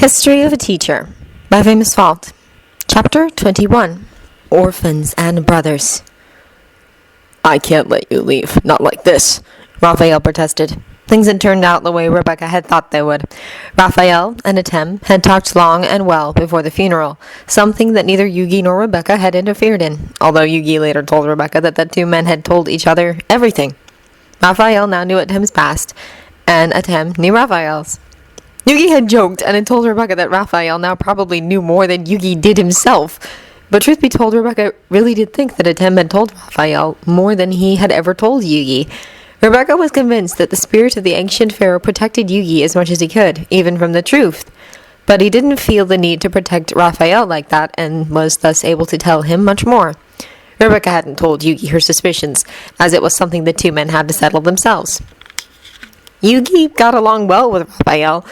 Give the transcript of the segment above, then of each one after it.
History of a Teacher by Famous Fault. Chapter 21. Orphans and Brothers. I can't let you leave, not like this, Raphael protested. Things had turned out the way Rebecca had thought they would. Raphael and Atem had talked long and well before the funeral, something that neither Yugi nor Rebecca had interfered in, although Yugi later told Rebecca that the two men had told each other everything. Raphael now knew Atem's past, and Atem knew Raphael's. Yugi had joked and had told Rebecca that Raphael now probably knew more than Yugi did himself. But truth be told, Rebecca really did think that Atem had told Raphael more than he had ever told Yugi. Rebecca was convinced that the spirit of the ancient pharaoh protected Yugi as much as he could, even from the truth. But he didn't feel the need to protect Raphael like that, and was thus able to tell him much more. Rebecca hadn't told Yugi her suspicions, as it was something the two men had to settle themselves. Yugi got along well with Raphael,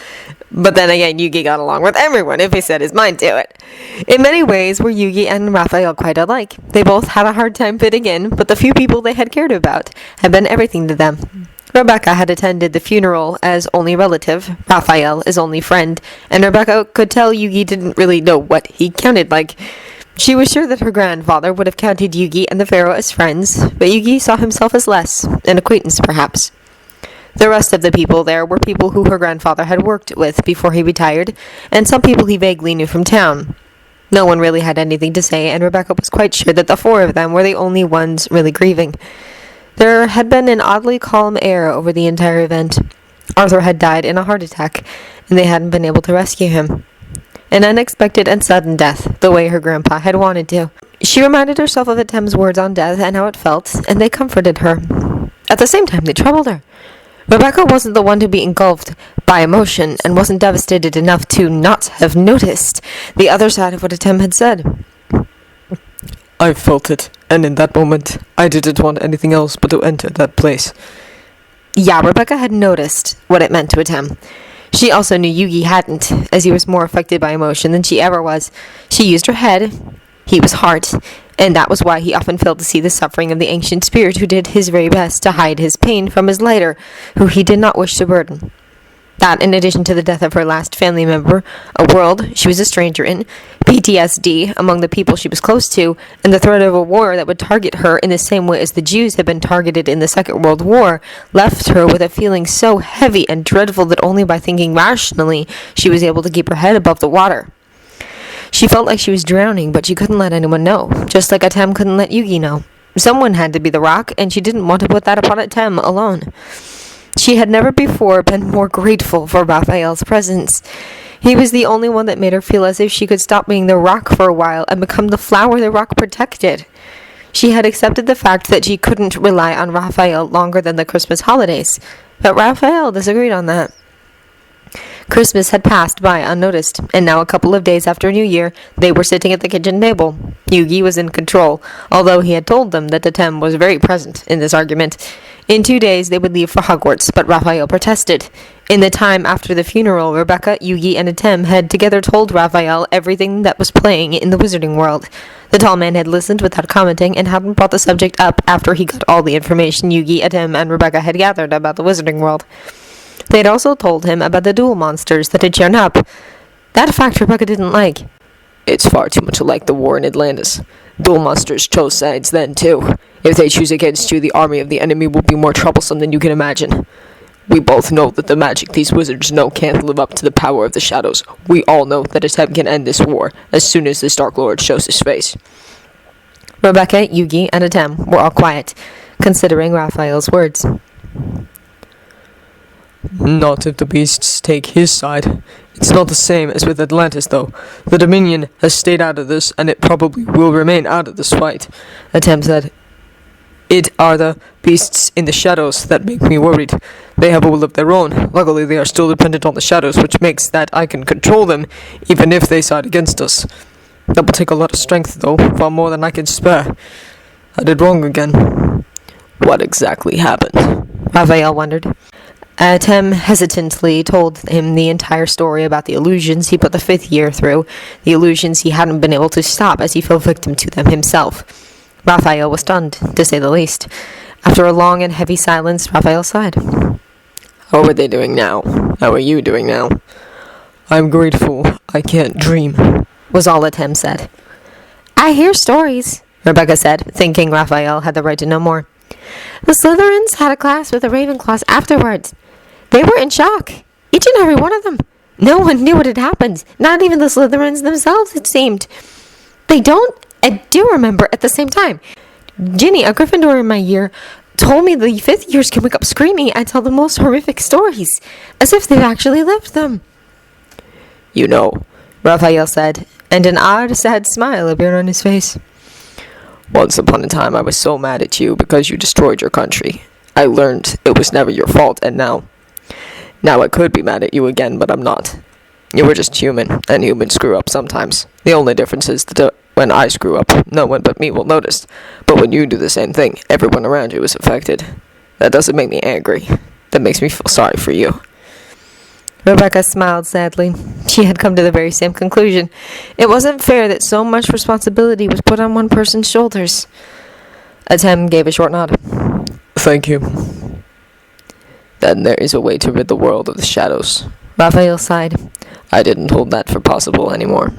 but then again, Yugi got along with everyone if he set his mind to it. In many ways were Yugi and Raphael quite alike. They both had a hard time fitting in, but the few people they had cared about had been everything to them. Rebecca had attended the funeral as only relative, Raphael as only friend, and Rebecca could tell Yugi didn't really know what he counted like. She was sure that her grandfather would have counted Yugi and the pharaoh as friends, but Yugi saw himself as less, an acquaintance perhaps. The rest of the people there were people who her grandfather had worked with before he retired, and some people he vaguely knew from town. No one really had anything to say, and Rebecca was quite sure that the four of them were the only ones really grieving. There had been an oddly calm air over the entire event. Arthur had died in a heart attack, and they hadn't been able to rescue him. An unexpected and sudden death, the way her grandpa had wanted to. She reminded herself of Atem's words on death and how it felt, and they comforted her. At the same time, they troubled her. Rebecca wasn't the one to be engulfed by emotion, and wasn't devastated enough to not have noticed the other side of what Atem had said. I felt it, and in that moment, I didn't want anything else but to enter that place. Yeah, Rebecca had noticed what it meant to Atem. She also knew Yugi hadn't, as he was more affected by emotion than she ever was. She used her head, he was heart, and that was why he often failed to see the suffering of the ancient spirit who did his very best to hide his pain from his lighter, who he did not wish to burden. That, in addition to the death of her last family member, a world she was a stranger in, PTSD among the people she was close to, and the threat of a war that would target her in the same way as the Jews had been targeted in the Second World War, left her with a feeling so heavy and dreadful that only by thinking rationally she was able to keep her head above the water. She felt like she was drowning, but she couldn't let anyone know, just like Atem couldn't let Yugi know. Someone had to be the rock, and she didn't want to put that upon Atem alone. She had never before been more grateful for Raphael's presence. He was the only one that made her feel as if she could stop being the rock for a while and become the flower the rock protected. She had accepted the fact that she couldn't rely on Raphael longer than the Christmas holidays, but Raphael disagreed on that. Christmas had passed by unnoticed, and now a couple of days after New Year, they were sitting at the kitchen table. Yugi was in control, although he had told them that Atem was very present in this argument. In 2 days, they would leave for Hogwarts, but Raphael protested. In the time after the funeral, Rebecca, Yugi, and Atem had together told Raphael everything that was playing in the wizarding world. The tall man had listened without commenting and hadn't brought the subject up after he got all the information Yugi, Atem, and Rebecca had gathered about the wizarding world. They had also told him about the duel monsters that had shown up. That fact Rebecca didn't like. It's far too much like the war in Atlantis. Duel monsters chose sides then, too. If they choose against you, the army of the enemy will be more troublesome than you can imagine. We both know that the magic these wizards know can't live up to the power of the shadows. We all know that Atem can end this war as soon as this Dark Lord shows his face. Rebecca, Yugi, and Atem were all quiet, considering Raphael's words. Not if the beasts take his side. It's not the same as with Atlantis, though. The Dominion has stayed out of this, and it probably will remain out of this fight, Atem said. It are the beasts in the shadows that make me worried. They have a will of their own. Luckily, they are still dependent on the shadows, which makes that I can control them, even if they side against us. That will take a lot of strength, though, far more than I can spare. I did wrong again. What exactly happened? Raphael wondered. Atem hesitantly told him the entire story about the illusions he put the 5th year through, the illusions he hadn't been able to stop as he fell victim to them himself. Raphael was stunned, to say the least. After a long and heavy silence, Raphael sighed. How are they doing now? How are you doing now? I'm grateful I can't dream, was all Atem said. I hear stories, Rebecca said, thinking Raphael had the right to know more. The Slytherins had a class with the Ravenclaws afterwards. They were in shock, each and every one of them. No one knew what had happened, not even the Slytherins themselves, it seemed. They don't and do remember at the same time. Ginny, a Gryffindor in my year, told me the fifth years can wake up screaming and tell the most horrific stories, as if they've actually lived them. You know, Raphael said, and an odd, sad smile appeared on his face. Once upon a time I was so mad at you because you destroyed your country. I learned it was never your fault, and now I could be mad at you again, but I'm not. You were just human, and humans screw up sometimes. The only difference is that when I screw up, no one but me will notice. But when you do the same thing, everyone around you is affected. That doesn't make me angry. That makes me feel sorry for you. Rebecca smiled sadly. She had come to the very same conclusion. It wasn't fair that so much responsibility was put on one person's shoulders. Atem gave a short nod. Thank you. Then there is a way to rid the world of the shadows. Raphael sighed. I didn't hold that for possible anymore.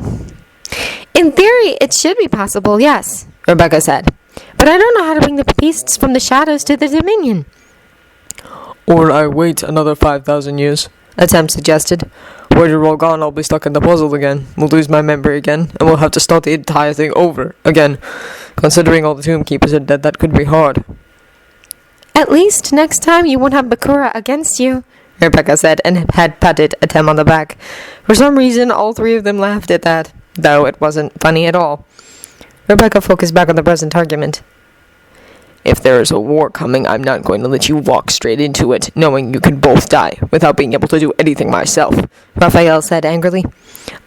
In theory, it should be possible, yes, Rebecca said. But I don't know how to bring the beasts from the shadows to the Dominion. Or I wait another 5,000 years, Atem suggested. When you're all gone, I'll be stuck in the puzzle again. We'll lose my memory again, and we'll have to start the entire thing over again. Considering all the tomb keepers are dead, that could be hard. At least next time you won't have Bakura against you, Rebecca said, and had patted Atem on the back. For some reason, all three of them laughed at that, though it wasn't funny at all. Rebecca focused back on the present argument. If there is a war coming, I'm not going to let you walk straight into it, knowing you can both die, without being able to do anything myself, Raphael said angrily.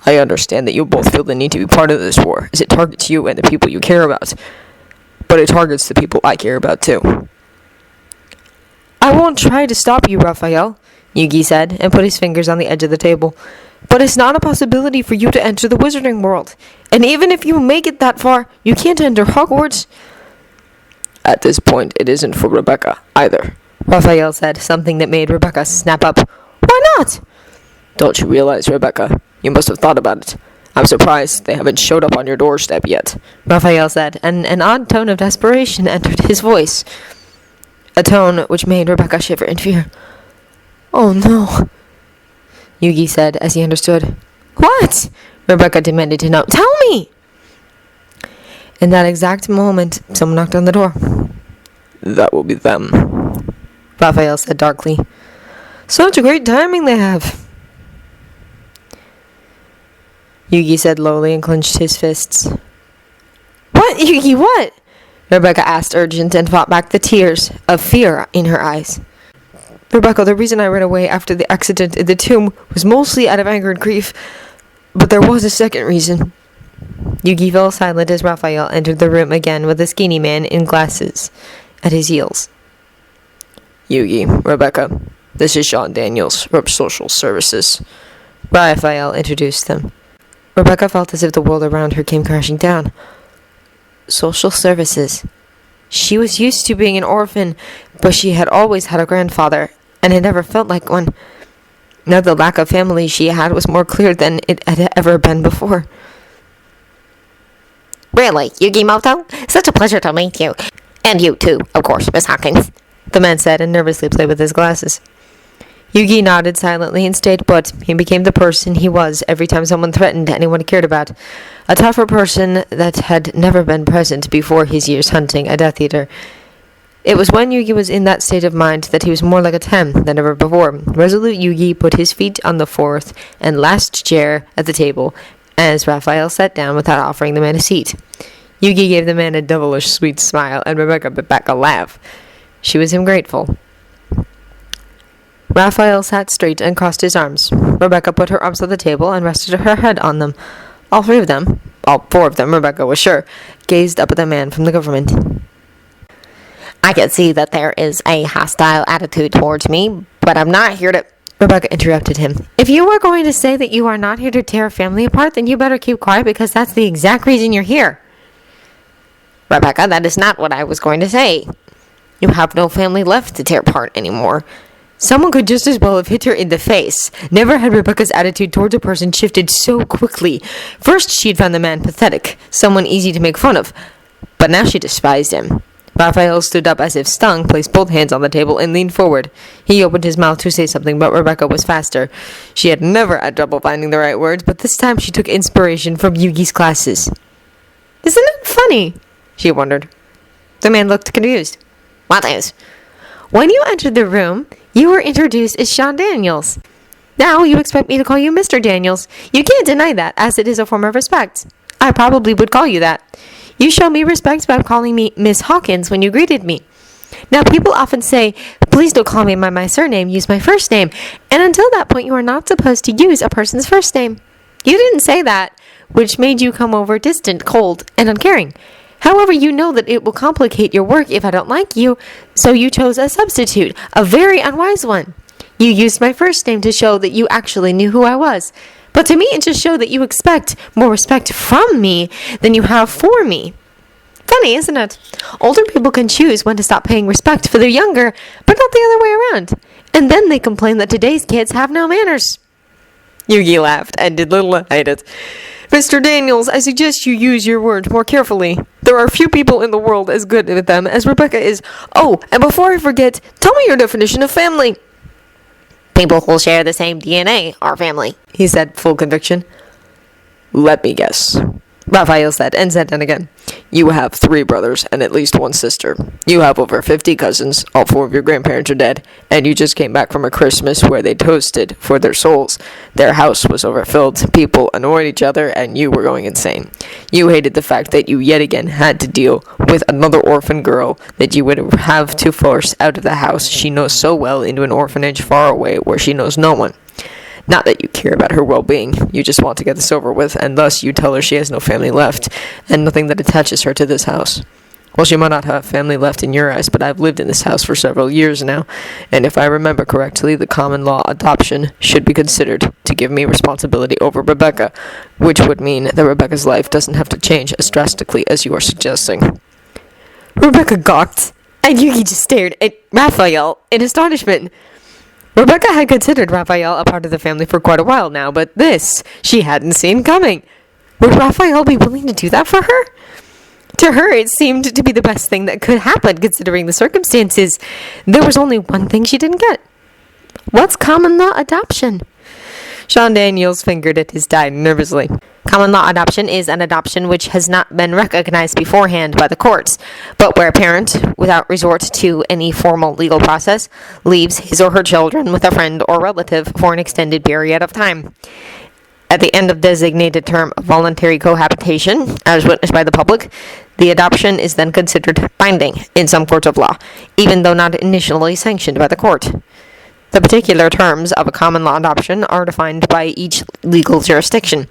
I understand that you both feel the need to be part of this war, as it targets you and the people you care about. But it targets the people I care about, too. I won't try to stop you, Raphael, Yugi said, and put his fingers on the edge of the table. But it's not a possibility for you to enter the wizarding world. And even if you make it that far, you can't enter Hogwarts. At this point, it isn't for Rebecca, either, Raphael said, something that made Rebecca snap up. Why not? Don't you realize, Rebecca? You must have thought about it. I'm surprised they haven't showed up on your doorstep yet, Raphael said, and an odd tone of desperation entered his voice. A tone which made Rebecca shiver in fear. Oh no, Yugi said as he understood. What? Rebecca demanded to know. Tell me! In that exact moment, someone knocked on the door. That will be them, Raphael said darkly. Such great timing they have, Yugi said lowly and clenched his fists. What, Yugi, what? Rebecca asked urgent and fought back the tears of fear in her eyes. Rebecca, the reason I ran away after the accident in the tomb was mostly out of anger and grief, but there was a second reason. Yugi fell silent as Raphael entered the room again with a skinny man in glasses at his heels. Yugi, Rebecca, this is Sean Daniels from Social Services. Raphael introduced them. Rebecca felt as if the world around her came crashing down. Social Services. She was used to being an orphan, but she had always had a grandfather, and had never felt like one. Now the lack of family she had was more clear than it had ever been before. Really, Yugimoto? Such a pleasure to meet you. And you too, of course, Miss Hawkins, the man said, and nervously played with his glasses. Yugi nodded silently and stayed put. He became the person he was every time someone threatened anyone he cared about. A tougher person that had never been present before his years hunting a Death Eater. It was when Yugi was in that state of mind that he was more like Atem than ever before. Resolute Yugi put his feet on the fourth and last chair at the table, as Raphael sat down without offering the man a seat. Yugi gave the man a devilish sweet smile, and Rebecca bit back a laugh. She was him grateful. Raphael sat straight and crossed his arms. Rebecca put her arms on the table and rested her head on them. All four of them, Rebecca was sure, gazed up at the man from the government. I can see that there is a hostile attitude towards me, but I'm not here to... Rebecca interrupted him. If you were going to say that you are not here to tear a family apart, then you better keep quiet, because that's the exact reason you're here. Rebecca, that is not what I was going to say. You have no family left to tear apart anymore. Someone could just as well have hit her in the face. Never had Rebecca's attitude towards a person shifted so quickly. First, she had found the man pathetic, someone easy to make fun of. But now she despised him. Raphael stood up as if stung, placed both hands on the table, and leaned forward. He opened his mouth to say something, but Rebecca was faster. She had never had trouble finding the right words, but this time she took inspiration from Yugi's classes. "Isn't it funny?" she wondered. The man looked confused. What is? "When you entered the room, you were introduced as Sean Daniels. Now you expect me to call you Mr. Daniels. You can't deny that, as it is a form of respect. I probably would call you that. You show me respect by calling me Miss Hawkins when you greeted me. Now, people often say, please don't call me by my surname, use my first name. And until that point, you are not supposed to use a person's first name. You didn't say that, which made you come over distant, cold, and uncaring. However, you know that it will complicate your work if I don't like you, so you chose a substitute, a very unwise one. You used my first name to show that you actually knew who I was. But to me, it just showed that you expect more respect from me than you have for me. Funny, isn't it? Older people can choose when to stop paying respect for their younger, but not the other way around. And then they complain that today's kids have no manners." Yugi laughed and did little to hide it. "Mr. Daniels, I suggest you use your words more carefully. There are few people in the world as good with them as Rebecca is. Oh, and before I forget, tell me your definition of family." People who share the same DNA are family, he said, full conviction. Let me guess, Raphael said, and said then again. You have 3 brothers and at least 1 sister. You have over 50 cousins, all 4 of your grandparents are dead, and you just came back from a Christmas where they toasted for their souls. Their house was overfilled, people annoyed each other, and you were going insane. You hated the fact that you yet again had to deal with another orphan girl that you would have to force out of the house she knows so well into an orphanage far away where she knows no one. Not that you care about her well-being, you just want to get this over with, and thus you tell her she has no family left, and nothing that attaches her to this house. Well, she might not have family left in your eyes, but I've lived in this house for several years now, and if I remember correctly, the common law adoption should be considered to give me responsibility over Rebecca, which would mean that Rebecca's life doesn't have to change as drastically as you are suggesting. Rebecca gawked, and Yugi just stared at Raphael in astonishment. Rebecca had considered Raphael a part of the family for quite a while now, but this she hadn't seen coming. Would Raphael be willing to do that for her? To her, it seemed to be the best thing that could happen, considering the circumstances. There was only one thing she didn't get. What's common law adoption? Sean Daniels fingered at his tie nervously. Common law adoption is an adoption which has not been recognized beforehand by the courts, but where a parent, without resort to any formal legal process, leaves his or her children with a friend or relative for an extended period of time. At the end of designated term of voluntary cohabitation, as witnessed by the public, the adoption is then considered binding in some courts of law, even though not initially sanctioned by the court. The particular terms of a common law adoption are defined by each legal jurisdiction.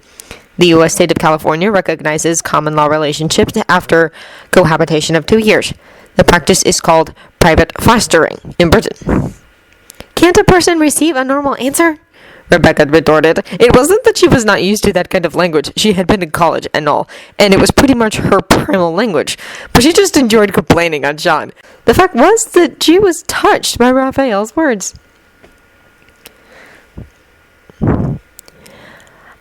The U.S. state of California recognizes common law relationships after cohabitation of 2 years. The practice is called private fostering in Britain. Can't a person receive a normal answer? Rebecca retorted. It wasn't that she was not used to that kind of language. She had been in college and all, and it was pretty much her primal language. But she just enjoyed complaining on Sean. The fact was that she was touched by Raphael's words.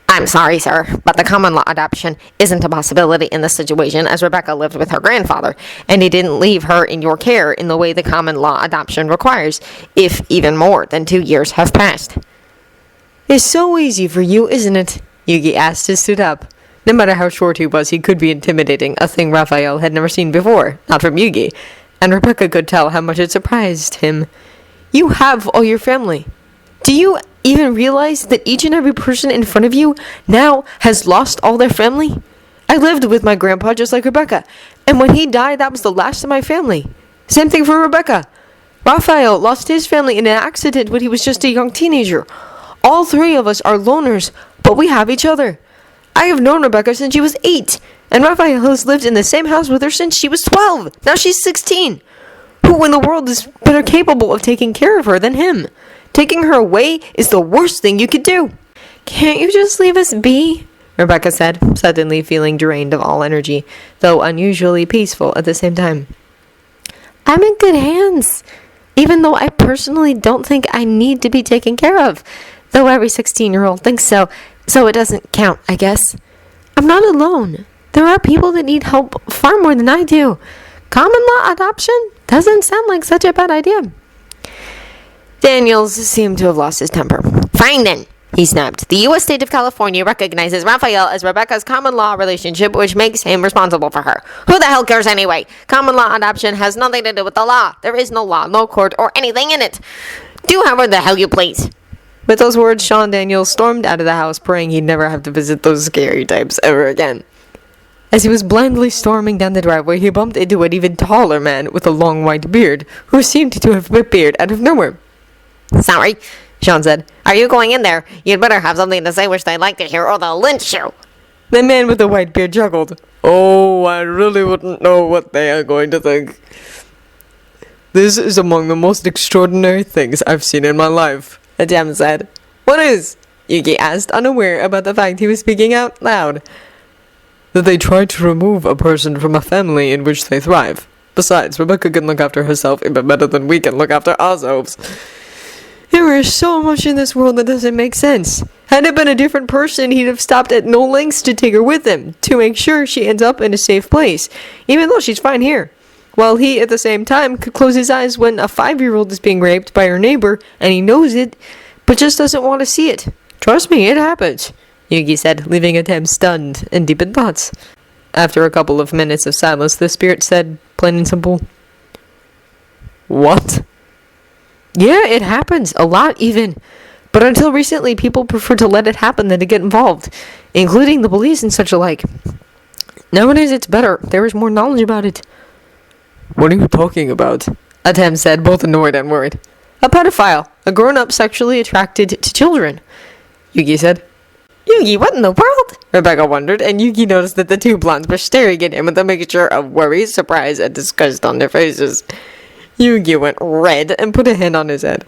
I'm sorry, sir, but the common law adoption isn't a possibility in this situation, as Rebecca lived with her grandfather, and he didn't leave her in your care in the way the common law adoption requires, if even more than 2 years have passed. It's so easy for you, isn't it? Yugi asked and stood up. No matter how short he was, he could be intimidating, a thing Raphael had never seen before, not from Yugi, and Rebecca could tell how much it surprised him. You have all your family. Do you even realize that each and every person in front of you now has lost all their family? I lived with my grandpa just like Rebecca, and when he died, that was the last of my family. Same thing for Rebecca. Raphael lost his family in an accident when he was just a young teenager. All 3 of us are loners, but we have each other. I have known Rebecca since she was 8, and Raphael has lived in the same house with her since she was 12. Now she's 16. Who in the world is better capable of taking care of her than him? Taking her away is the worst thing you could do. Can't you just leave us be? Rebecca said, suddenly feeling drained of all energy, though unusually peaceful at the same time. I'm in good hands. even though I personally don't think I need to be taken care of. Though every 16-year-old thinks so it doesn't count, I guess. I'm not alone. There are people that need help far more than I do. Common law adoption doesn't sound like such a bad idea. Daniels seemed to have lost his temper. Fine then, he snapped. The U.S. state of California recognizes Raphael as Rebecca's common law relationship, which makes him responsible for her. Who the hell cares anyway? Common law adoption has nothing to do with the law. There is no law, no court, or anything in it. Do however the hell you please. With those words, Sean Daniels stormed out of the house, praying he'd never have to visit those scary types ever again. As he was blindly storming down the driveway, he bumped into an even taller man with a long white beard, who seemed to have appeared out of nowhere. Sorry, Sean said. Are you going in there? You'd better have something to say which they'd like to hear, or they'll lynch you. The man with the white beard chuckled. Oh, I really wouldn't know what they are going to think. This is among the most extraordinary things I've seen in my life, Atem said. What is? Yugi asked, unaware about the fact he was speaking out loud. that they tried to remove a person from a family in which they thrive. Besides, Rebecca can look after herself even better than we can look after ourselves. There is so much in this world that doesn't make sense. Had it been a different person, he'd have stopped at no lengths to take her with him, to make sure she ends up in a safe place, even though she's fine here. While he, at the same time, could close his eyes when a 5-year-old is being raped by her neighbor, and he knows it, but just doesn't want to see it. Trust me, it happens, Yugi said, leaving Atem stunned and deep in thoughts. After a couple of minutes of silence, the spirit said, plain and simple, What? Yeah, it happens. A lot, even. But until recently, people prefer to let it happen than to get involved, including the police and such alike. Nowadays, it's better. There is more knowledge about it. What are you talking about? Atem said, both annoyed and worried. A pedophile. A grown-up sexually attracted to children. Yugi said. Yugi, what in the world? Rebecca wondered, and Yugi noticed that the two blondes were staring at him with a mixture of worry, surprise, and disgust on their faces. Yugi went red and put a hand on his head.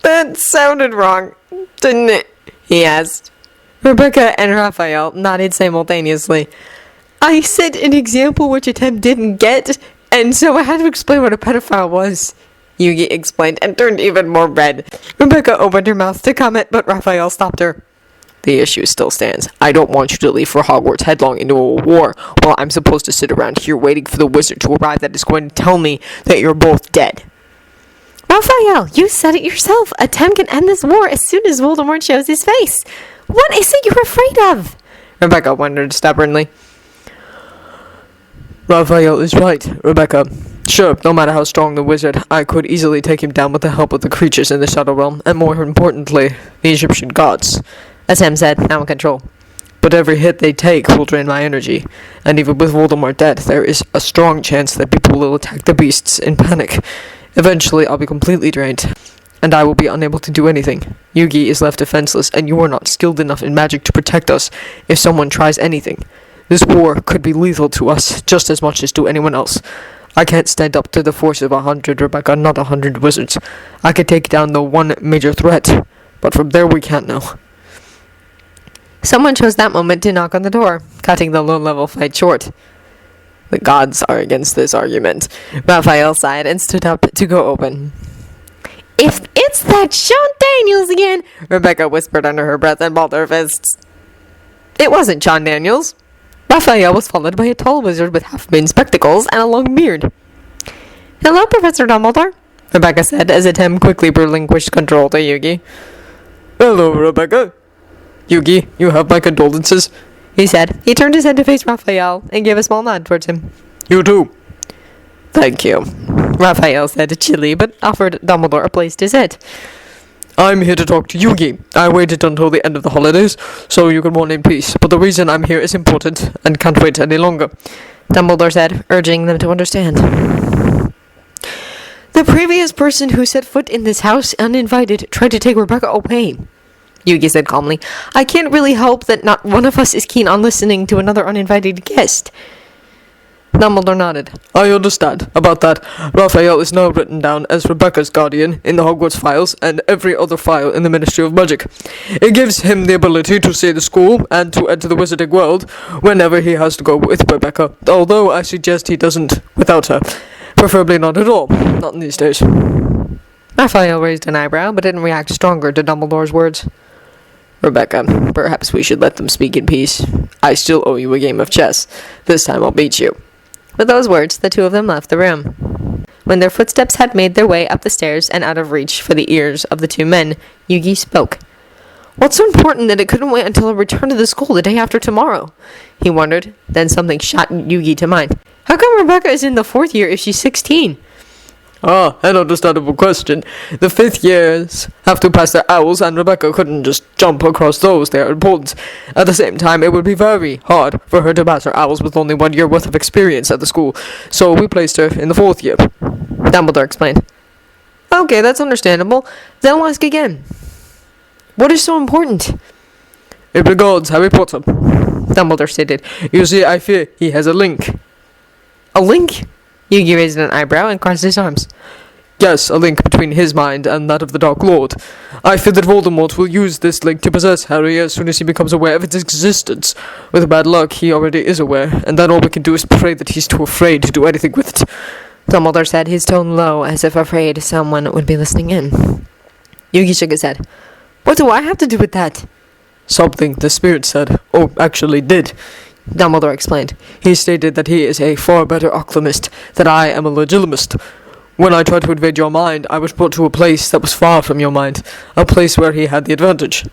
That sounded wrong, didn't it? He asked. Rebecca and Raphael nodded simultaneously. I said an example which Atem didn't get, and so I had to explain what a pedophile was. Yugi explained and turned even more red. Rebecca opened her mouth to comment, but Raphael stopped her. The issue still stands. I don't want you to leave for Hogwarts headlong into a war while I'm supposed to sit around here waiting for the wizard to arrive that is going to tell me that you're both dead. Raphael, you said it yourself. Atem can end this war as soon as Voldemort shows his face. What is it you're afraid of? Rebecca wondered stubbornly. Raphael is right, Rebecca. Sure, no matter how strong the wizard, I could easily take him down with the help of the creatures in the Shadow Realm, and more importantly, the Egyptian gods. Atem said, now in control. But every hit they take will drain my energy, and even with Voldemort dead, there is a strong chance that people will attack the beasts in panic. Eventually, I'll be completely drained, and I will be unable to do anything. Yugi is left defenseless, and you are not skilled enough in magic to protect us if someone tries anything. This war could be lethal to us, just as much as to anyone else. I can't stand up to the force of 100, Rebecca, not 100 wizards. I could take down the one major threat, but from there we can't now. Someone chose that moment to knock on the door, cutting the low-level fight short. The gods are against this argument. Raphael sighed and stood up to go open. If it's that Sean Daniels again, Rebecca whispered under her breath and balled her fists. It wasn't John Daniels. Raphael was followed by a tall wizard with half-moon spectacles and a long beard. Hello, Professor Dumbledore, Rebecca said as Atem quickly relinquished control to Yugi. Hello, Rebecca. Yugi, you have my condolences, he said. He turned his head to face Raphael and gave a small nod towards him. You too. Thank you, Raphael said chilly, but offered Dumbledore a place to sit. I'm here to talk to Yugi. I waited until the end of the holidays, so you can mourn in peace. But the reason I'm here is important, and can't wait any longer, Dumbledore said, urging them to understand. The previous person who set foot in this house uninvited tried to take Rebecca away, Yugi said calmly. I can't really help that not one of us is keen on listening to another uninvited guest. Dumbledore nodded. I understand. About that, Raphael is now written down as Rebecca's guardian in the Hogwarts files and every other file in the Ministry of Magic. It gives him the ability to see the school and to enter the wizarding world whenever he has to go with Rebecca, although I suggest he doesn't without her. Preferably not at all. Not in these days. Raphael raised an eyebrow, but didn't react stronger to Dumbledore's words. Rebecca, perhaps we should let them speak in peace. I still owe you a game of chess. This time I'll beat you. With those words, the two of them left the room. When their footsteps had made their way up the stairs and out of reach for the ears of the two men, Yugi spoke. What's so important that it couldn't wait until a return to the school the day after tomorrow? He wondered. Then something shot Yugi to mind. How come Rebecca is in the 4th year if she's 16? Ah, an understandable question. The 5th years have to pass their owls, and Rebecca couldn't just jump across those. They are important. At the same time, it would be very hard for her to pass her owls with only 1 year worth of experience at the school, so we placed her in the 4th year. Dumbledore explained. Okay, that's understandable. Then I'll ask again. What is so important? It regards Harry Potter, Dumbledore stated. You see, I fear he has a link. A link? Yugi raised an eyebrow and crossed his arms. Yes, a link between his mind and that of the Dark Lord. I fear that Voldemort will use this link to possess Harry as soon as he becomes aware of its existence. With bad luck, he already is aware, and then all we can do is pray that he's too afraid to do anything with it. Dumbledore said, his tone low, as if afraid someone would be listening in. Yugi shook his head. What do I have to do with that? Something the spirit said, or actually did. Dumbledore explained. He stated that he is a far better alchemist, that I am a legilimist. When I tried to invade your mind, I was brought to a place that was far from your mind, a place where he had the advantage.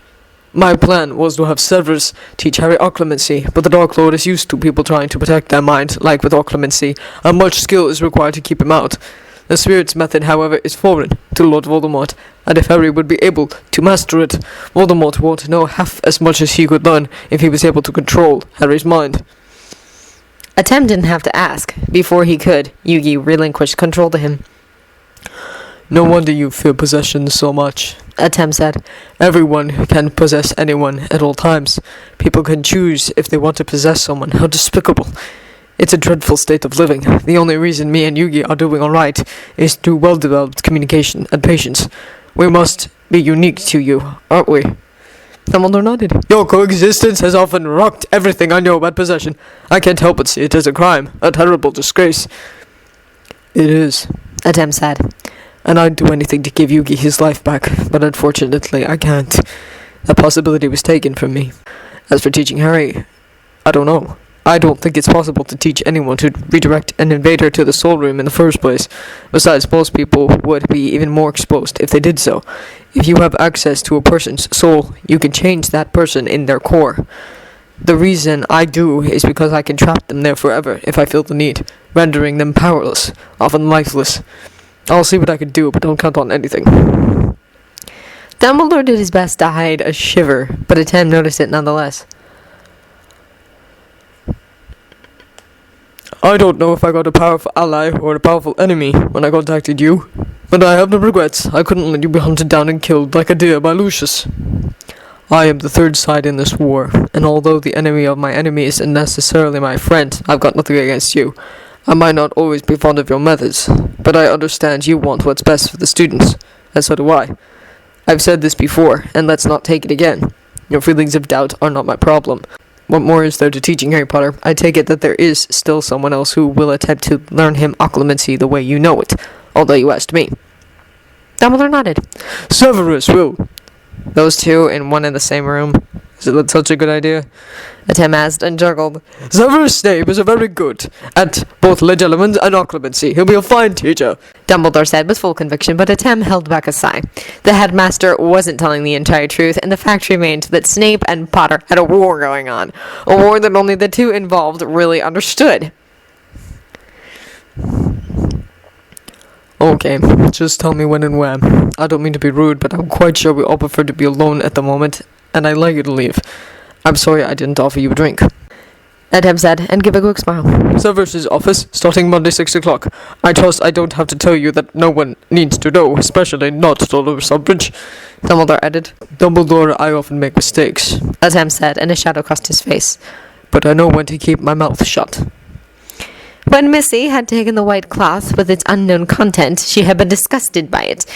My plan was to have Severus teach Harry occlumency, but the Dark Lord is used to people trying to protect their mind, like with occlumency, and much skill is required to keep him out. The spirit's method, however, is foreign to Lord Voldemort, and if Harry would be able to master it, Voldemort won't know half as much as he could learn if he was able to control Harry's mind. Atem didn't have to ask. Before he could, Yugi relinquished control to him. No wonder you fear possession so much, Atem said. Everyone can possess anyone at all times. People can choose if they want to possess someone. How despicable. It's a dreadful state of living. The only reason me and Yugi are doing alright is through well-developed communication and patience. We must be unique to you, aren't we? Dumbledore nodded. Your coexistence has often rocked everything I know about possession. I can't help but see it as a crime, a terrible disgrace. It is, Atem said. And I'd do anything to give Yugi his life back, but unfortunately I can't. That possibility was taken from me. As for teaching Harry, I don't know. I don't think it's possible to teach anyone to redirect an invader to the soul room in the first place. Besides, most people would be even more exposed if they did so. If you have access to a person's soul, you can change that person in their core. The reason I do is because I can trap them there forever if I feel the need, rendering them powerless, often lifeless. I'll see what I can do, but don't count on anything. Dumbledore did his best to hide a shiver, but Atem noticed it nonetheless. I don't know if I got a powerful ally or a powerful enemy when I contacted you, but I have no regrets. I couldn't let you be hunted down and killed like a deer by Lucius. I am the third side in this war, and although the enemy of my enemy isn't necessarily my friend, I've got nothing against you. I might not always be fond of your methods, but I understand you want what's best for the students, and so do I. I've said this before, and let's not take it again. Your feelings of doubt are not my problem. What more is there to teaching Harry Potter? I take it that there is still someone else who will attempt to learn him occlumency the way you know it, although you asked me. Dumbledore nodded. Severus will. Those two in one and the same room. Is that such a good idea? Atem asked and juggled. Severus Snape is very good at both legilimens and occlumency. He'll be a fine teacher, Dumbledore said with full conviction, but Atem held back a sigh. The headmaster wasn't telling the entire truth, and the fact remained that Snape and Potter had a war going on. A war that only the two involved really understood. Okay, just tell me when and where. I don't mean to be rude, but I'm quite sure we all prefer to be alone at the moment, and I'd like you to leave. I'm sorry I didn't offer you a drink. Atem said, and gave a quick smile. Severus's office, starting Monday 6 o'clock. I trust I don't have to tell you that no one needs to know, especially not Dolores Umbridge. Dumbledore added. Dumbledore, I often make mistakes, Atem said, and a shadow crossed his face. But I know when to keep my mouth shut. When Missy had taken the white cloth with its unknown content, she had been disgusted by it,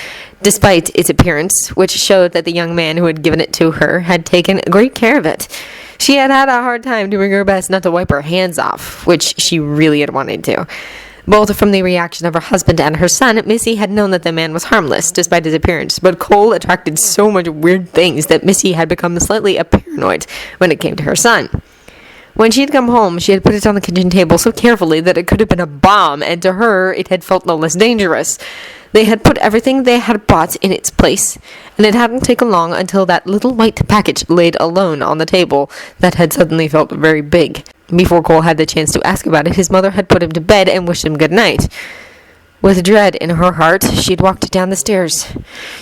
despite its appearance, which showed that the young man who had given it to her had taken great care of it. She had had a hard time doing her best not to wipe her hands off, which she really had wanted to. Both from the reaction of her husband and her son, Missy had known that the man was harmless, despite his appearance, but Cole attracted so much weird things that Missy had become slightly paranoid when it came to her son. When she had come home, she had put it on the kitchen table so carefully that it could have been a bomb, and to her, it had felt no less dangerous. They had put everything they had bought in its place, and it hadn't taken long until that little white package laid alone on the table that had suddenly felt very big. Before Cole had the chance to ask about it, his mother had put him to bed and wished him good night. With dread in her heart, she had walked down the stairs.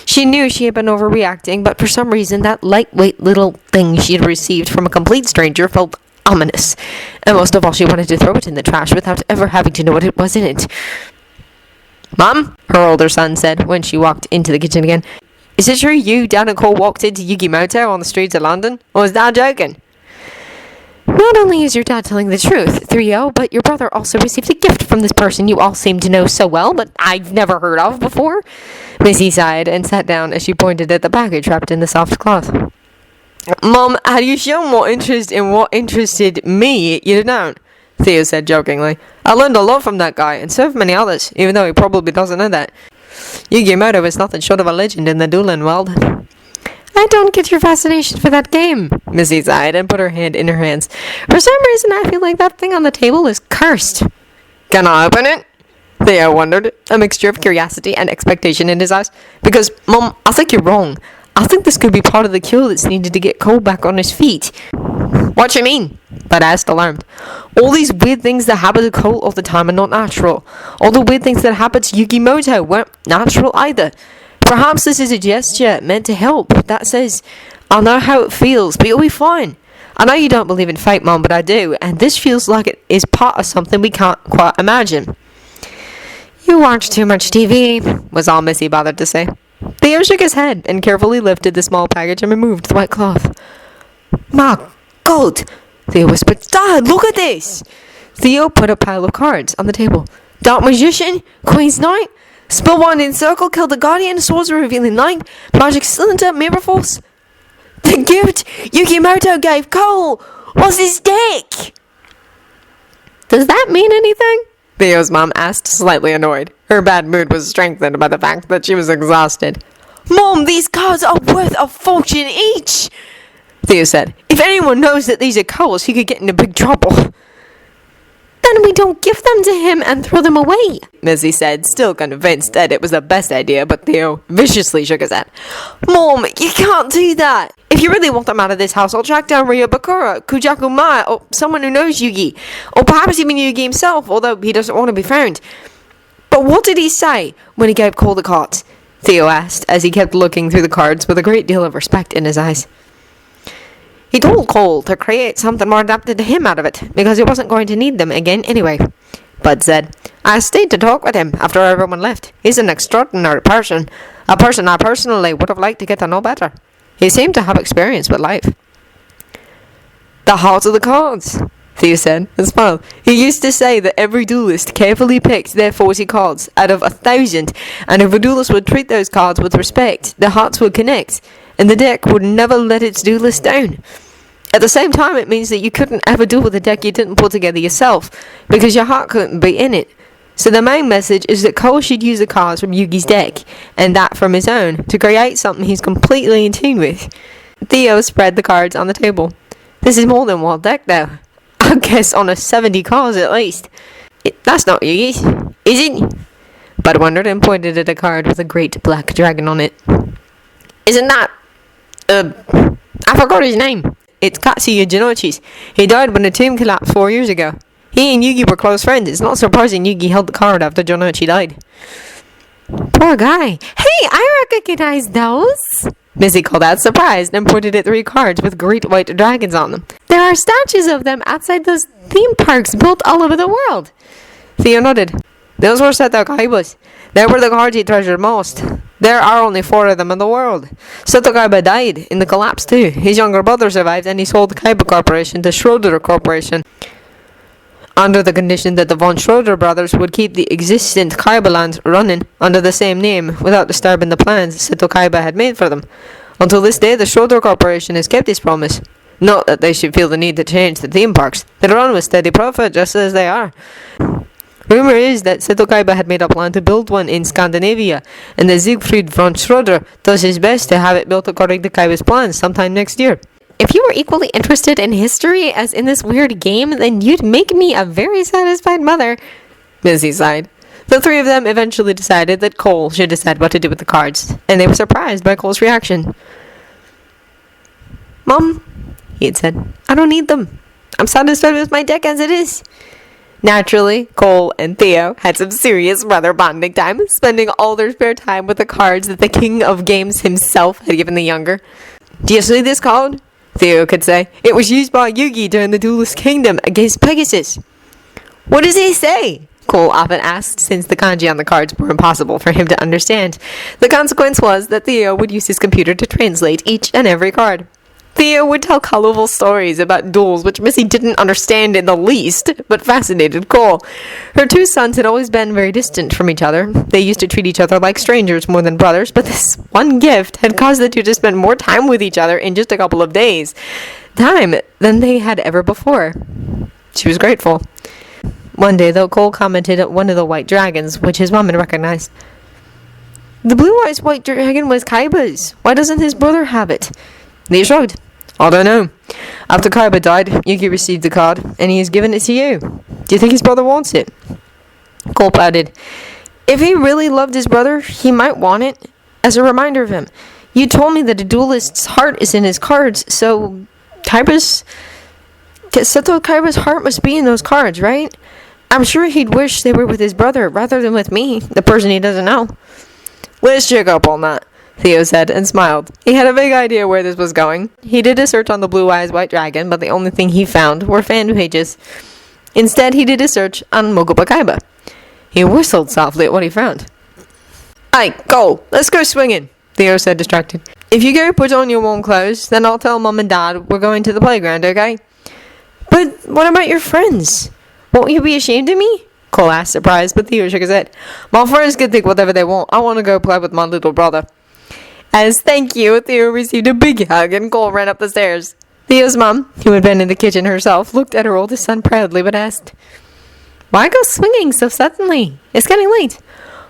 She knew she had been overreacting, but for some reason that lightweight little thing she had received from a complete stranger felt ominous, and most of all she wanted to throw it in the trash without ever having to know what it was in it. "Mom," her older son said when she walked into the kitchen again, "is it true you, Dad, and Cole walked into Yugi Moto on the streets of London? Or is Dad joking?" "Not only is your dad telling the truth, Theo, but your brother also received a gift from this person you all seem to know so well, but I've never heard of before." Missy sighed and sat down as she pointed at the package wrapped in the soft cloth. "Mom, had you shown more interest in what interested me, you don't," Theo said jokingly. "I learned a lot from that guy, and so have many others, even though he probably doesn't know that. Yugi Moto is nothing short of a legend in the dueling world." "I don't get your fascination for that game," Missy sighed and put her hand in her hands. "For some reason, I feel like that thing on the table is cursed." "Can I open it?" Theo wondered, a mixture of curiosity and expectation in his eyes. "Because, Mom, I think you're wrong. I think this could be part of the cure that's needed to get Cole back on his feet." "What you mean?" Bud asked, alarmed. "All these weird things that happen to Cole all the time are not natural. All the weird things that happen to Yugi Moto weren't natural either. Perhaps this is a gesture meant to help that says, 'I know how it feels, but you'll be fine.' I know you don't believe in fate, Mom, but I do, and this feels like it is part of something we can't quite imagine." "You watch too much TV," was all Missy bothered to say. Theo shook his head and carefully lifted the small package and removed the white cloth. "My God," Theo whispered. "Dad, look at this!" Theo put a pile of cards on the table. "Dark Magician, Queen's Knight, Spellbinding Circle, Kill the Guardian, Swords of Revealing Light, Magic Cylinder, Mirror Force. The gift Yugi Moto gave Cole was his deck!" "Does that mean anything?" Theo's mom asked, slightly annoyed. Her bad mood was strengthened by the fact that she was exhausted. "Mom, these cards are worth a fortune each!" Theo said. "If anyone knows that these are Cole's, he could get into big trouble." "Then we don't give them to him and throw them away," Missy said, still convinced that it was the best idea, but Theo viciously shook his head. "Mom, you can't do that. If you really want them out of this house, I'll track down Ryobakura, Kujaku Mai, or someone who knows Yugi, or perhaps even Yugi himself, although he doesn't want to be found." "But what did he say when he gave Cole the cards?" Theo asked, as he kept looking through the cards with a great deal of respect in his eyes. "He told Cole to create something more adapted to him out of it, because he wasn't going to need them again anyway," Bud said. "I stayed to talk with him after everyone left. He's an extraordinary person, a person I personally would have liked to get to know better. He seemed to have experience with life." "The heart of the cards," Theo said, and smiled. "He used to say that every duelist carefully picked their 40 cards out of 1,000, and if a duelist would treat those cards with respect, their hearts would connect, and the deck would never let its duelist down. At the same time, it means that you couldn't ever deal with a deck you didn't put together yourself, because your heart couldn't be in it. So the main message is that Cole should use the cards from Yugi's deck, and that from his own, to create something he's completely in tune with." Theo spread the cards on the table. "This is more than one deck, though. I guess on a 70 cards at least. That's not Yugi's, is it?" Bud wondered and pointed at a card with a great black dragon on it. "Isn't that... I forgot his name. It's Katsuya Jinoichi's. He died when the tomb collapsed 4 years ago. He and Yugi were close friends. It's not surprising Yugi held the card after Jinoichi died." "Poor guy. Hey, I recognize those!" Missy called out, surprised, and pointed at 3 cards with great white dragons on them. "There are statues of them outside those theme parks built all over the world." Theo nodded. "Those were Seto Kaiba's. They were the cards he treasured most. There are only 4 of them in the world. Seto Kaiba died in the collapse too. His younger brother survived, and he sold the Kaiba Corporation to Schroeder Corporation, under the condition that the von Schroeder brothers would keep the existent Kaiba land running under the same name without disturbing the plans Seto Kaiba had made for them. Until this day, the Schroeder Corporation has kept its promise. Not that they should feel the need to change the theme parks. They run with steady profit just as they are." Rumor is that Seto Kaiba had made a plan to build one in Scandinavia, and that Siegfried von Schroeder does his best to have it built according to Kaiba's plans sometime next year. If you were equally interested in history as in this weird game, then you'd make me a very satisfied mother. Missy sighed. The three of them eventually decided that Cole should decide what to do with the cards, and they were surprised by Cole's reaction. Mom, he had said, I don't need them. I'm satisfied with my deck as it is. Naturally, Cole and Theo had some serious brother bonding time, spending all their spare time with the cards that the king of games himself had given the younger. Do you see this card? Theo could say. It was used by Yugi during the Duelist Kingdom against Pegasus. What does he say? Cole often asked, since the kanji on the cards were impossible for him to understand. The consequence was that Theo would use his computer to translate each and every card. Theo would tell colorful stories about duels which Missy didn't understand in the least, but fascinated Cole. Her two sons had always been very distant from each other. They used to treat each other like strangers more than brothers, but this one gift had caused the two to spend more time with each other in just a couple of days. Time than they had ever before. She was grateful. One day, though, Cole commented on one of the white dragons, which his mom had recognized. The blue-eyed white dragon was Kaiba's. Why doesn't his brother have it? They shrugged. I don't know. After Kaiba died, Yugi received the card, and he has given it to you. Do you think his brother wants it? Cole pouted. If he really loved his brother, he might want it. As a reminder of him. You told me that a duelist's heart is in his cards, so Seto Kaiba's heart must be in those cards, right? I'm sure he'd wish they were with his brother rather than with me, the person he doesn't know. Let's check up on that, Theo said, and smiled. He had a vague idea where this was going. He did a search on the Blue Eyes White Dragon, but the only thing he found were fan pages. Instead, he did a search on Mokuba Kaiba. He whistled softly at what he found. Aye, go, let's go swinging, Theo said, distracted. If you go put on your warm clothes, then I'll tell Mom and Dad we're going to the playground, okay? But what about your friends? Won't you be ashamed of me? Cole asked, surprised, but Theo shook his head. My friends can think whatever they want. I want to go play with my little brother. As thank you, Theo received a big hug, and Cole ran up the stairs. Theo's mom, who had been in the kitchen herself, looked at her oldest son proudly, but asked, Why go swinging so suddenly? It's getting late.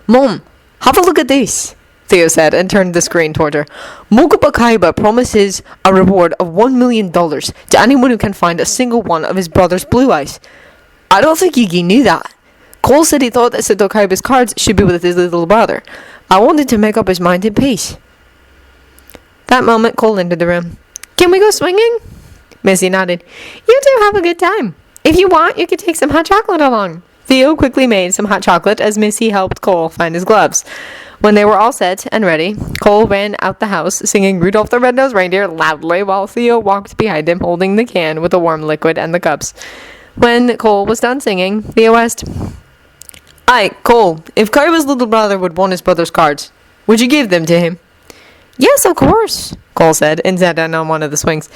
Mom, have a look at this, Theo said, and turned the screen toward her. Mokuba Kaiba promises a reward of $1 million to anyone who can find a single one of his brother's blue eyes. I don't think Yugi knew that. Cole said he thought that Seto Kaiba's cards should be with his little brother. I wanted to make up his mind in peace. That moment, Cole entered the room. Can we go swinging? Missy nodded. You two have a good time. If you want, you could take some hot chocolate along. Theo quickly made some hot chocolate as Missy helped Cole find his gloves. When they were all set and ready, Cole ran out the house, singing Rudolph the Red-Nosed Reindeer loudly while Theo walked behind him holding the can with the warm liquid and the cups. When Cole was done singing, Theo asked, Aye, Cole, if Kaiba's little brother would want his brother's cards, would you give them to him? Yes, of course, Cole said, and sat down on one of the swings.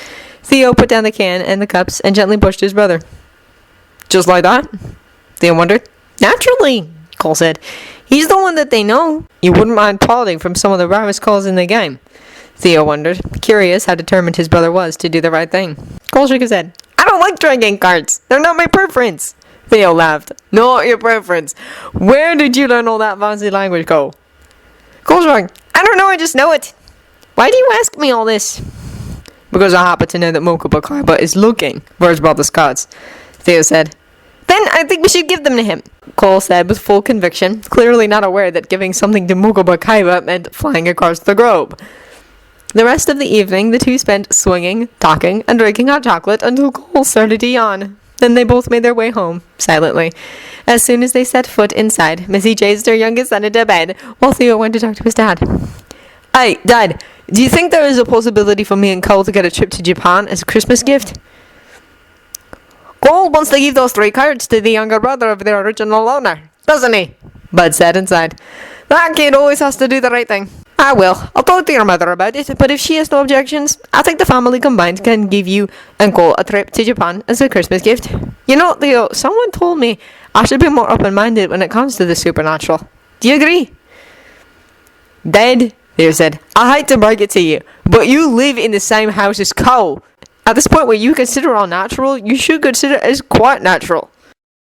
Theo put down the can and the cups and gently pushed his brother. Just like that? Theo wondered. Naturally, Cole said. He's the one that they know. You wouldn't mind parting from some of the rarest calls in the game. Theo wondered, curious how determined his brother was to do the right thing. Cole shook his head. I don't like dragon cards. They're not my preference. Theo laughed. Not your preference. Where did you learn all that fancy language, Cole? Cole shrugged. I don't know, I just know it. Why do you ask me all this? Because I happen to know that Mokuba Kaiba is looking for his brother's cards, Theo said. Then I think we should give them to him, Cole said with full conviction, clearly not aware that giving something to Mokuba Kaiba meant flying across the globe. The rest of the evening, the two spent swinging, talking, and drinking hot chocolate until Cole started to yawn. Then they both made their way home, silently. As soon as they set foot inside, Missy chased her youngest son into bed, while Theo went to talk to his dad. Hey, Dad, do you think there is a possibility for me and Cole to get a trip to Japan as a Christmas gift? Cole wants to give those 3 cards to the younger brother of their original owner, doesn't he? Bud said inside. That kid always has to do the right thing. I will. I'll talk to your mother about it, but if she has no objections, I think the family combined can give you and Cole a trip to Japan as a Christmas gift. You know, Theo, someone told me I should be more open-minded when it comes to the supernatural. Do you agree? Dad, Theo said, I hate to break it to you, but you live in the same house as Cole. At this point where you consider all natural, you should consider it as quite natural.